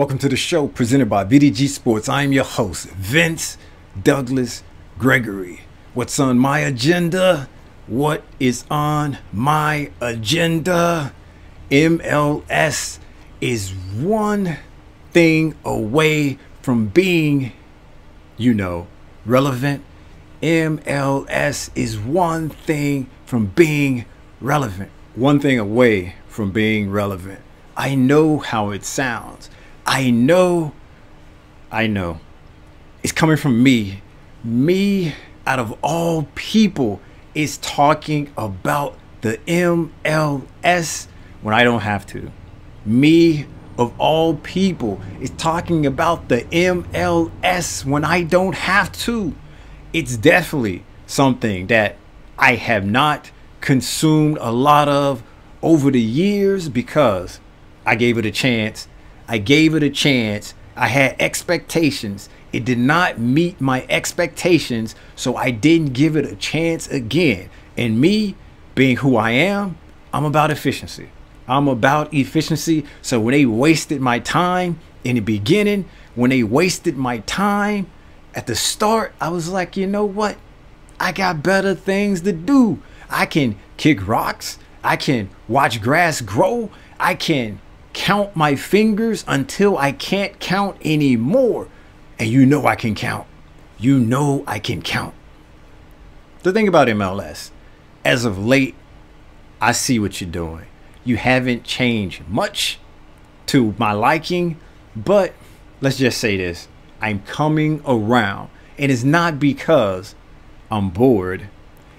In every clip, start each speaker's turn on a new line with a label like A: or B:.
A: Welcome to the show presented by VDG Sports. I am your host, Vince Douglas Gregory. What's on my agenda? What is on my agenda? MLS is one thing away from being, relevant. MLS is one thing from being relevant. One thing away from being relevant. I know how it sounds. I know. It's coming from me. Me, out of all people, is talking about the MLS when I don't have to. Me, of all people, is talking about the MLS when I don't have to. It's definitely something that I have not consumed a lot of over the years because I gave it a chance. I had expectations. It did not meet my expectations, so I didn't give it a chance again. And me, being who I am, I'm about efficiency. So when they wasted my time in the beginning, when they wasted my time at the start, I was like, you know what? I got better things to do. I can kick rocks. I can watch grass grow. I can count my fingers until I can't count anymore. And I can count. I can count. The thing about MLS, as of late, I see what you're doing. You haven't changed much to my liking, but let's just say this. I'm coming around. And it's not because I'm bored.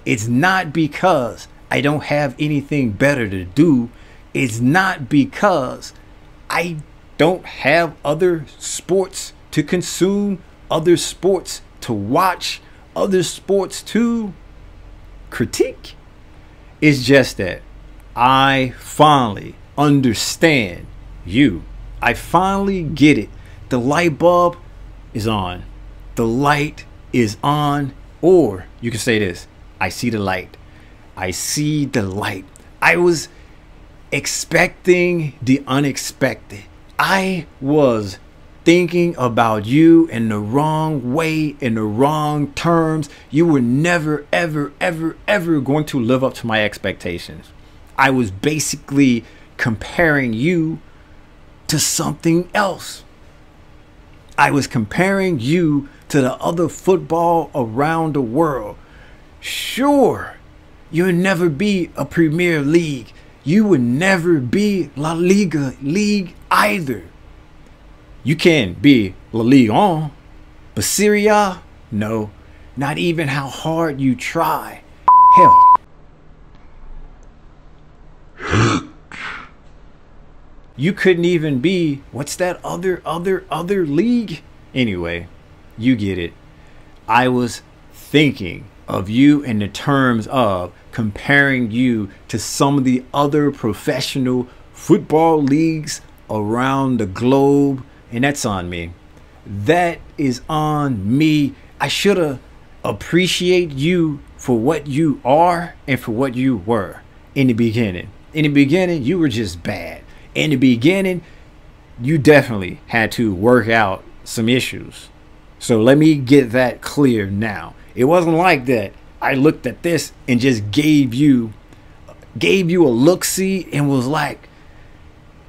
A: It's not because I don't have anything better to do. It's not because I don't have other sports to consume, other sports to watch, other sports to critique. It's just that I finally understand you. I finally get it. The light bulb is on. The light is on. Or you can say this. I see the light. I see the light. I was expecting the unexpected. I was thinking about you in the wrong way, in the wrong terms. You were never, ever, ever, ever going to live up to my expectations. I was basically comparing you to something else. I was comparing you to the other football around the world. Sure, you'll never be a Premier League. You would never be La Liga league either. You can be La Ligue 1, but Serie A, no, not even how hard you try. Hell. You couldn't even be, what's that other league? Anyway, you get it. I was thinking of you in the terms of comparing you to some of the other professional football leagues around the globe, and that's on me. That is on me. I should have appreciated you for what you are and for what you were in the beginning. In the beginning, you were just bad. In the beginning, you definitely had to work out some issues. So let me get that clear now. It wasn't like that. I looked at this and just gave you a look-see and was like,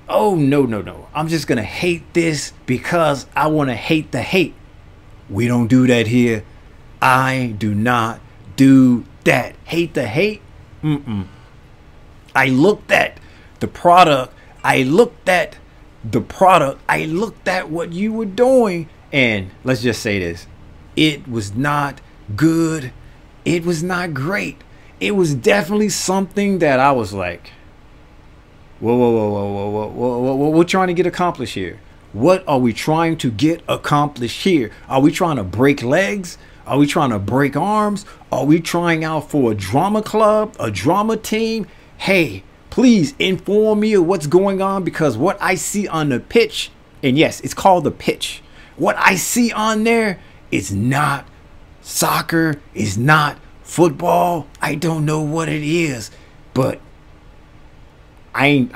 A: oh, no. I'm just going to hate this because I want to hate the hate. We don't do that here. I do not do that. Hate the hate? I looked at the product. I looked at what you were doing. And let's just say this. It was not good. It was not great. It was definitely something that I was like, whoa. What we're trying to get accomplished here? What are we trying to get accomplished here? Are we trying to break legs? Are we trying to break arms? Are we trying out for a drama club, a drama team? Hey, please inform me of what's going on, because what I see on the pitch, and yes, it's called the pitch. What I see on there is not soccer, is not football. I don't know what it is, but I ain't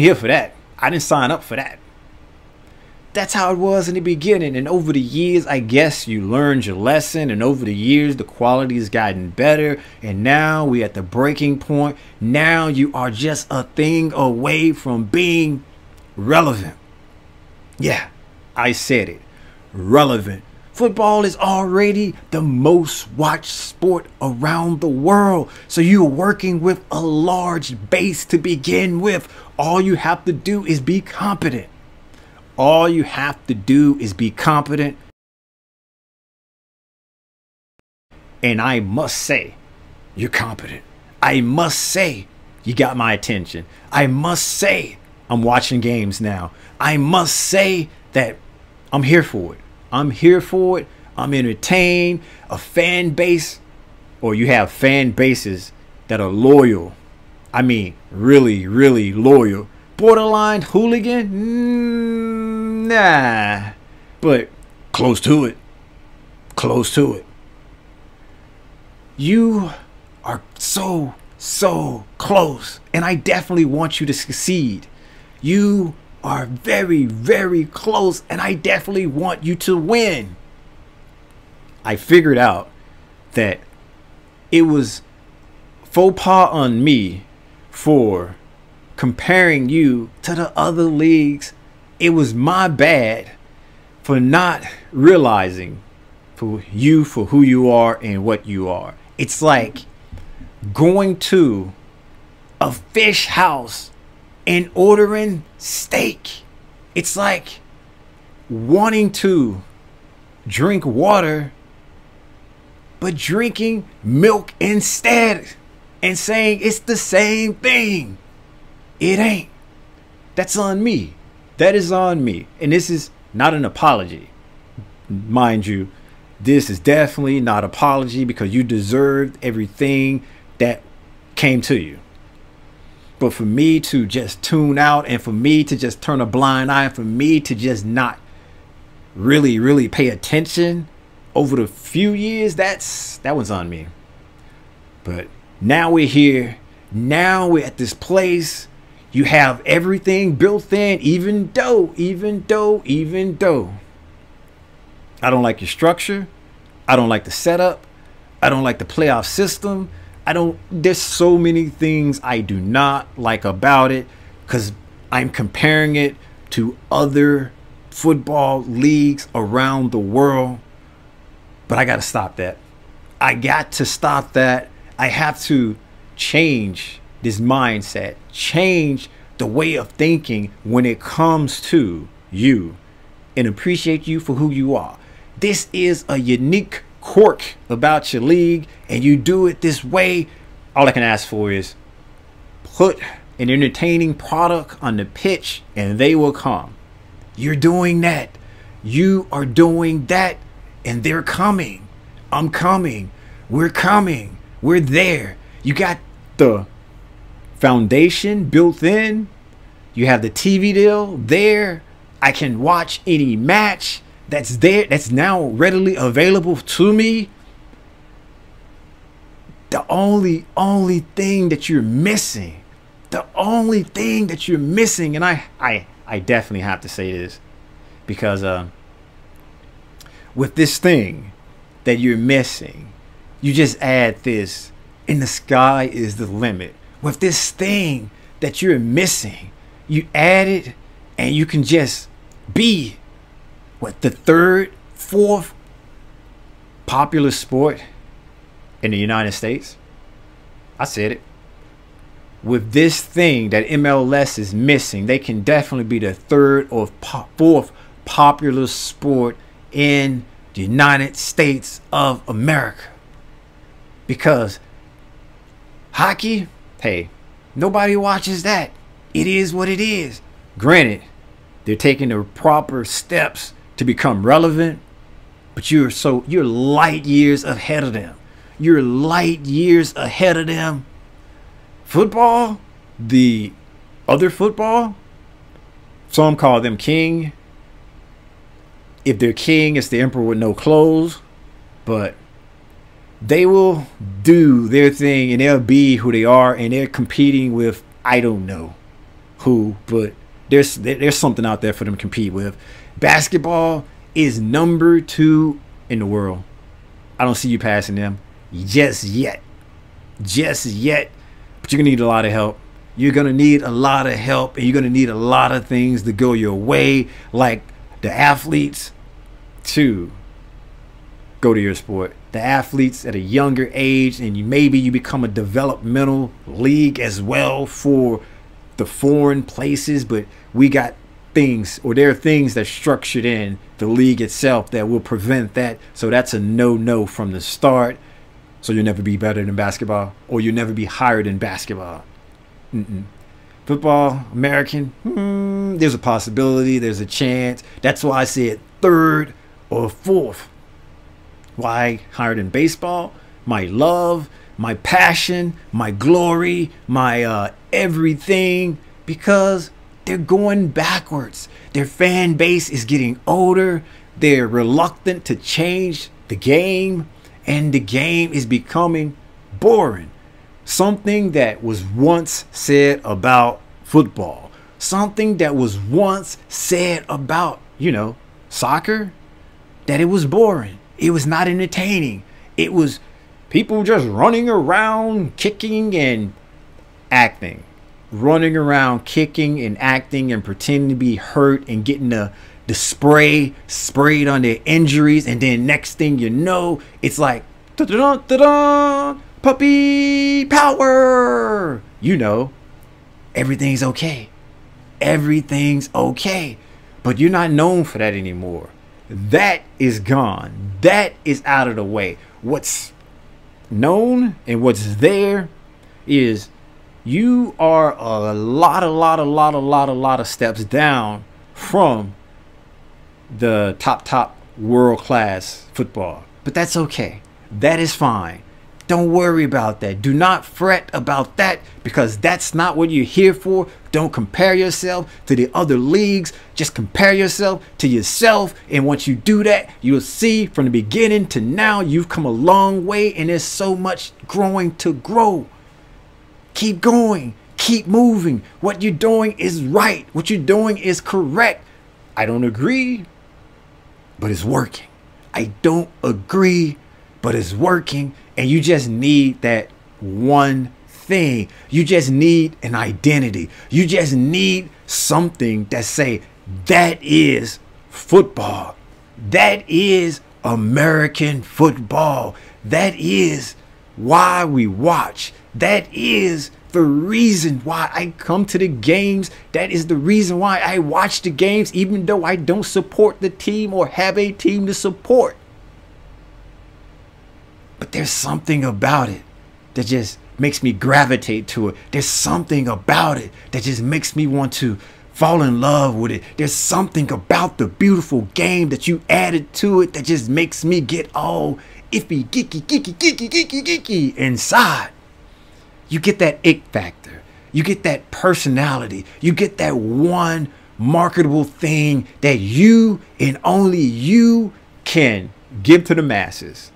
A: here for that. I didn't sign up for that. That's how it was in the beginning. And over the years, I guess you learned your lesson. And over the years, the quality has gotten better. And now we're at the breaking point. Now you are just a thing away from being relevant. Yeah, I said it. Relevant. Football is already the most watched sport around the world. So you're working with a large base to begin with. All you have to do is be competent. All you have to do is be competent. And I must say, you're competent. I must say, you got my attention. I must say, I'm watching games now. I must say that I'm here for it. I'm here for it. I'm entertained. A fan base, or you have fan bases that are loyal. I mean, really, really loyal. Borderline hooligan? Nah. But close to it. Close to it. You are so close. And I definitely want you to succeed. You are very, very close. And I definitely want you to win. I figured out that it was faux pas on me for comparing you to the other leagues. It was my bad for not realizing for you for who you are and what you are. It's like going to a fish house and ordering steak. It's like wanting to drink water but drinking milk instead and saying it's the same thing. It ain't. That's on me. That is on me. And this is not an apology. Mind you, this is definitely not an apology because you deserved everything that came to you. But for me to just tune out and for me to just turn a blind eye, for me to just not really pay attention over the few years, that was on me. But now we're here. Now we're at this place. You have everything built in, even though I don't like your structure. I don't like the setup. I don't like the playoff system. There's so many things I do not like about it because I'm comparing it to other football leagues around the world. But I got to stop that. I got to stop that. I have to change this mindset, change the way of thinking when it comes to you and appreciate you for who you are. This is a unique quirk about your league and you do it this way. All I can ask for is put an entertaining product on the pitch and they will come. You're doing that. You are doing that and they're coming. I'm coming. We're coming. We're there. You got the foundation built in. You have the TV deal there. I can watch any match that's there, that's now readily available to me. The only thing that you're missing, and I definitely have to say this because with this thing that you're missing, you just add this and the sky is the limit. With this thing that you're missing, you add it and you can just be the third, fourth popular sport in the United States. I said it. With this thing that MLS is missing, they can definitely be the third or fourth popular sport in the United States of America. Because hockey, hey, nobody watches that. It is what it is. Granted, they're taking the proper steps to become relevant, but you're light years ahead of them. You're light years ahead of them. Football, the other football, some call them king. If they're king, it's the emperor with no clothes. But they will do their thing and they'll be who they are and they're competing with I don't know who, but there's something out there for them to compete with. Basketball is number 2 in the world. I don't see you passing them just yet. Just yet. But you're going to need a lot of help. You're going to need a lot of help, and you're going to need a lot of things to go your way, like the athletes to go to your sport. The athletes at a younger age, and maybe you become a developmental league as well for the foreign places, but we got things, or there are things that's structured in the league itself that will prevent that. So that's a no from the start. So you'll never be better than basketball, or you'll never be higher than basketball. Football, American, there's a possibility, there's a chance. That's why I said 3rd or 4th. Why higher than baseball? My love, my passion, my glory, my everything, because they're going backwards. Their fan base is getting older. They're reluctant to change the game, and the game is becoming boring. Something that was once said about football, something that was once said about, soccer, that it was boring. It was not entertaining. It was people just running around, kicking and acting. Running around, kicking and acting and pretending to be hurt and getting the spray sprayed on their injuries. And then next thing you know, it's like, da-da-da-da-da, puppy power. Everything's okay. Everything's okay. But you're not known for that anymore. That is gone. That is out of the way. What's known and what's there is you are a lot of steps down from the top world class football. But that's okay. That is fine. Don't worry about that. Do not fret about that, because that's not what you're here for. Don't compare yourself to the other leagues. Just compare yourself to yourself. And once you do that, you'll see from the beginning to now, you've come a long way, and there's so much growing to grow. Keep going. Keep moving. What you're doing is right. What you're doing is correct. I don't agree, but it's working. I don't agree, but it's working. And you just need that one thing. You just need an identity. You just need something that say, that is football. That is American football. That is why we watch. That is the reason why I come to the games. That is the reason why I watch the games, even though I don't support the team or have a team to support. But there's something about it that just makes me gravitate to it. There's something about it that just makes me want to fall in love with it. There's something about the beautiful game that you added to it that just makes me get all iffy, geeky inside. You get that ick factor. You get that personality. You get that one marketable thing that you and only you can give to the masses.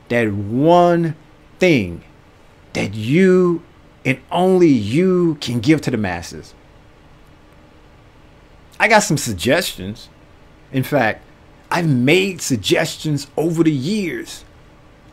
A: That one thing that you and only you can give to the masses. I got some suggestions. In fact, I've made suggestions over the years.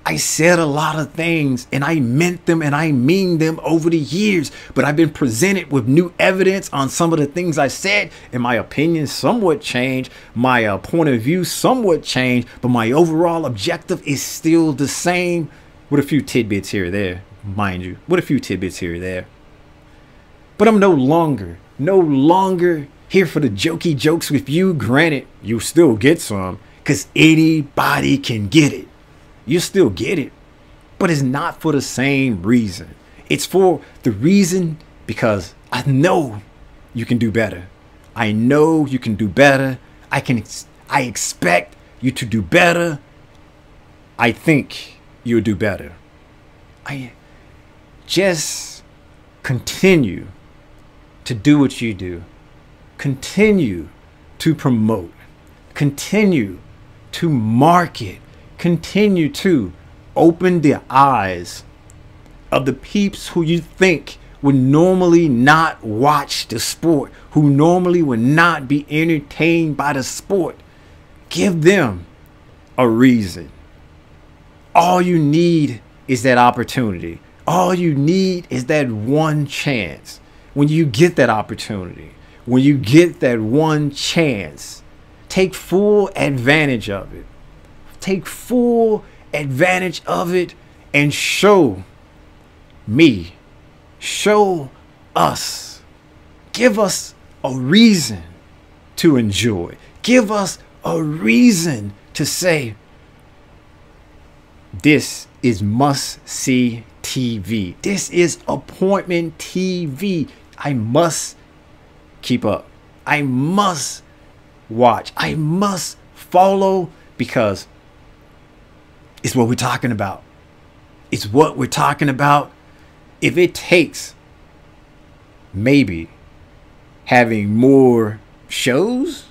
A: I said a lot of things and I meant them and I mean them over the years, but I've been presented with new evidence on some of the things I said, and my opinion somewhat changed, my point of view somewhat changed, but my overall objective is still the same, with a few tidbits here or there, mind you, with a few tidbits here or there. But I'm no longer here for the jokey jokes with you. Granted, you still get some, because anybody can get it. You still get it, but it's not for the same reason. It's for the reason because I know you can do better. I know you can do better. I expect you to do better. I think you'll do better. I just continue to do what you do. Continue to promote. Continue to market. Continue to open the eyes of the peeps who you think would normally not watch the sport, who normally would not be entertained by the sport. Give them a reason. All you need is that opportunity. All you need is that one chance. When you get that opportunity, when you get that one chance, take full advantage of it. Take full advantage of it and show me, show us, give us a reason to enjoy. Give us a reason to say, this is must-see TV. This is appointment TV. I must keep up. I must watch. I must follow, because it's what we're talking about. It's what we're talking about. If it takes maybe having more shows,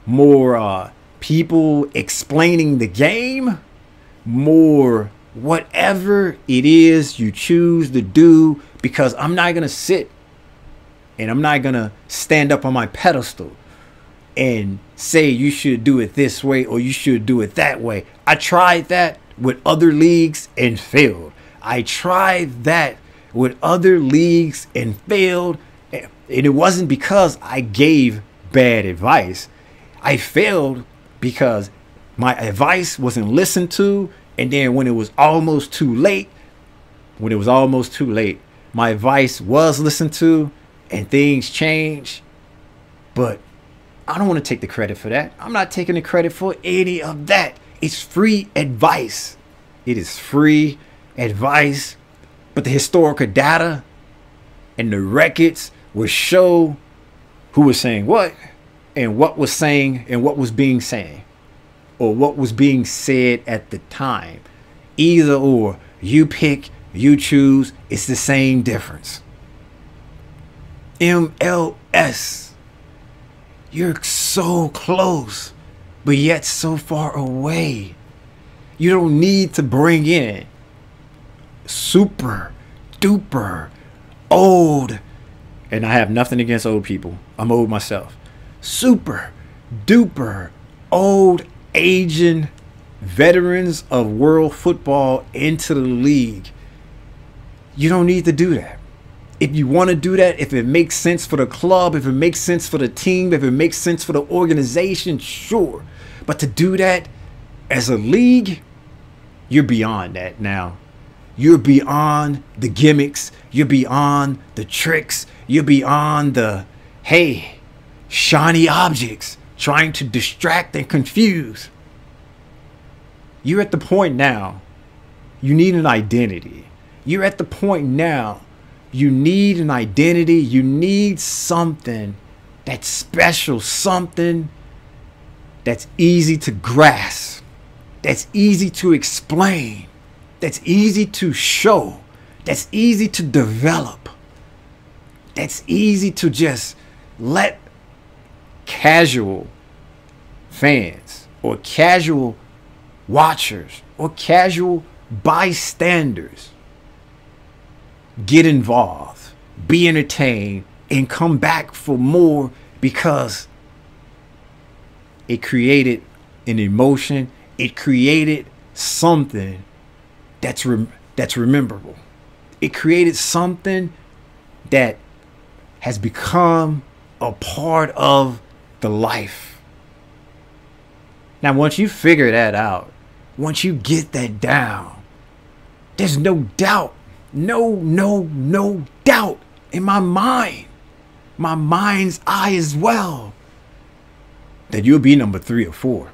A: more people explaining the game, more whatever it is you choose to do, because I'm not going to sit and I'm not going to stand up on my pedestal and say you should do it this way or you should do it that way. I tried that with other leagues and failed. I tried that with other leagues and failed. And it wasn't because I gave bad advice. I failed because my advice wasn't listened to. And then when it was almost too late, my advice was listened to and things changed. But I don't want to take the credit for that. I'm not taking the credit for any of that. It's free advice. It is free advice. But the historical data and the records will show who was saying what and what was saying and what was being said, or what was being said at the time. Either or, you pick, you choose, it's the same difference. MLS, you're so close, but yet so far away. You don't need to bring in super duper old, and I have nothing against old people. I'm old myself. Super duper old Asian veterans of world football into the league. You don't need to do that. If you want to do that, if it makes sense for the club, if it makes sense for the team, if it makes sense for the organization, sure. But to do that as a league, you're beyond that now. You're beyond the gimmicks. You're beyond the tricks. You're beyond the, hey, shiny objects trying to distract and confuse. You're at the point now, you need an identity. You're at the point now, you need an identity. You need something that's special, something that's easy to grasp, that's easy to explain, that's easy to show, that's easy to develop, that's easy to just let casual fans or casual watchers or casual bystanders get involved, be entertained, and come back for more, because it created an emotion. It created something that's rememberable. It created something that has become a part of the life. Now, once you figure that out, once you get that down, there's no doubt, no doubt in my mind, my mind's eye as well, that you'll be number 3 or 4.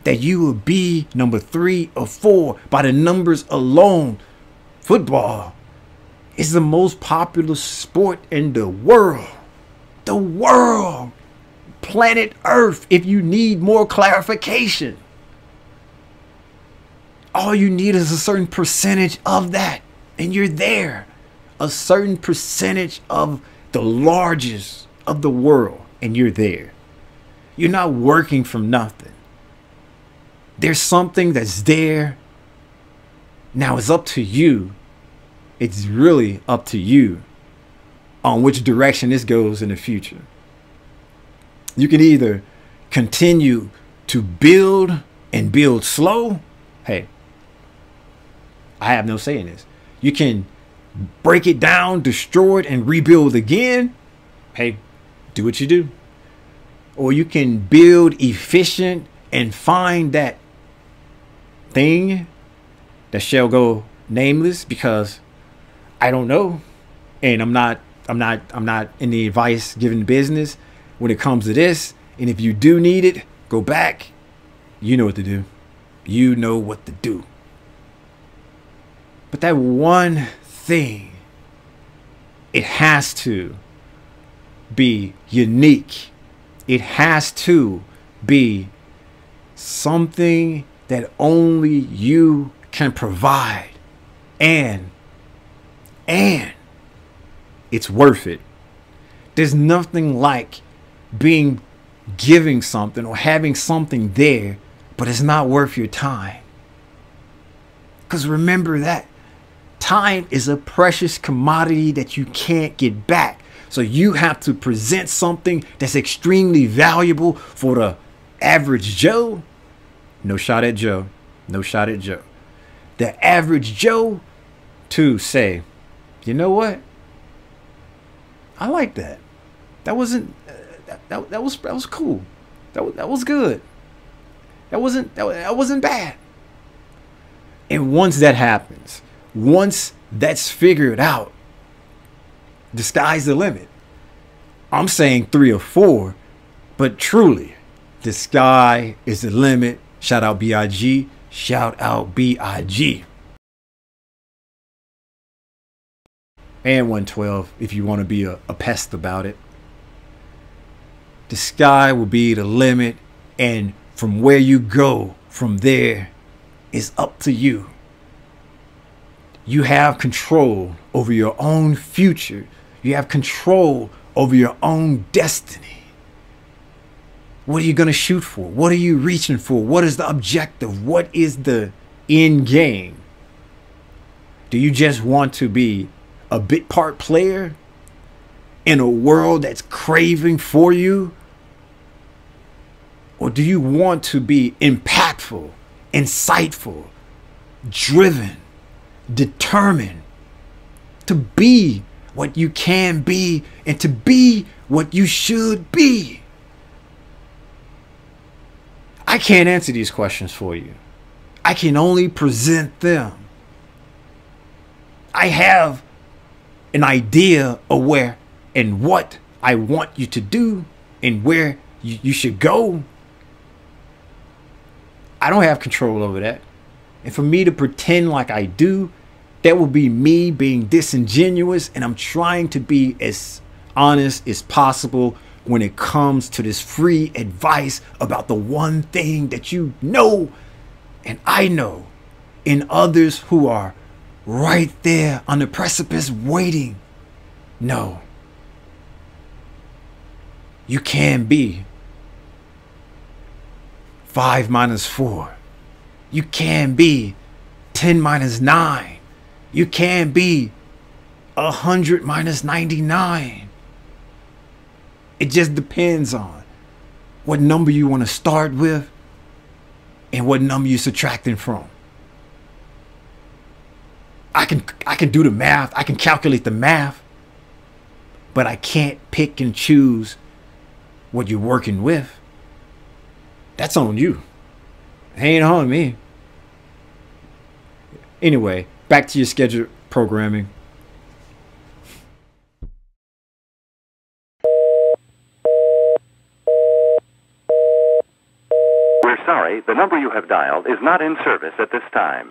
A: That you will be number 3 or 4 by the numbers alone. Football is the most popular sport in the world. The world. Planet Earth, if you need more clarification. All you need is a certain percentage of that, and you're there. A certain percentage of the largest of the world, and you're there. You're not working from nothing. There's something that's there. Now it's up to you. It's really up to you on which direction this goes in the future. You can either continue to build and build slow. Hey, I have no say in this. You can break it down, destroy it, and rebuild again. Hey, do what you do. Or you can build efficient and find that thing that shall go nameless, because I don't know, and I'm not in the advice giving business when it comes to this. And if you do need it, go back. You know what to do. You know what to do. But that one thing, it has to be unique. It has to be something that only you can provide. And it's worth it. There's nothing like giving something or having something there, but it's not worth your time. Because remember that time is a precious commodity that you can't get back. So you have to present something that's extremely valuable for the average Joe. No shot at Joe. No shot at Joe. The average Joe to say, you know what? I like that. That wasn't. That was cool. That was good. That wasn't bad. And once that happens, once that's figured out, the sky's the limit. I'm saying 3 or 4, but truly, the sky is the limit. Shout out B.I.G. Shout out B.I.G. And 112 if you want to be a pest about it. The sky will be the limit, and from where you go from there is up to you. You have control over your own future. You have control over your own destiny. What are you going to shoot for? What are you reaching for? What is the objective? What is the end game? Do you just want to be a bit part player in a world that's craving for you? Or do you want to be impactful, insightful, driven, determined to be what you can be and to be what you should be? I can't answer these questions for you. I can only present them. I have an idea of where and what I want you to do and where you should go. I don't have control over that. And for me to pretend like I do, that will be me being disingenuous, and I'm trying to be as honest as possible when it comes to this free advice about the one thing that you know and I know, and others who are right there on the precipice waiting. No. You can be 5 minus 4. You can be 10 minus 9. You can be 100 minus 99. It just depends on what number you want to start with and what number you're subtracting from. I can do the math. I can calculate the math, but I can't pick and choose what you're working with. That's on you. It ain't on me. Anyway, back to your scheduled programming.
B: We're sorry, the number you have dialed is not in service at this time.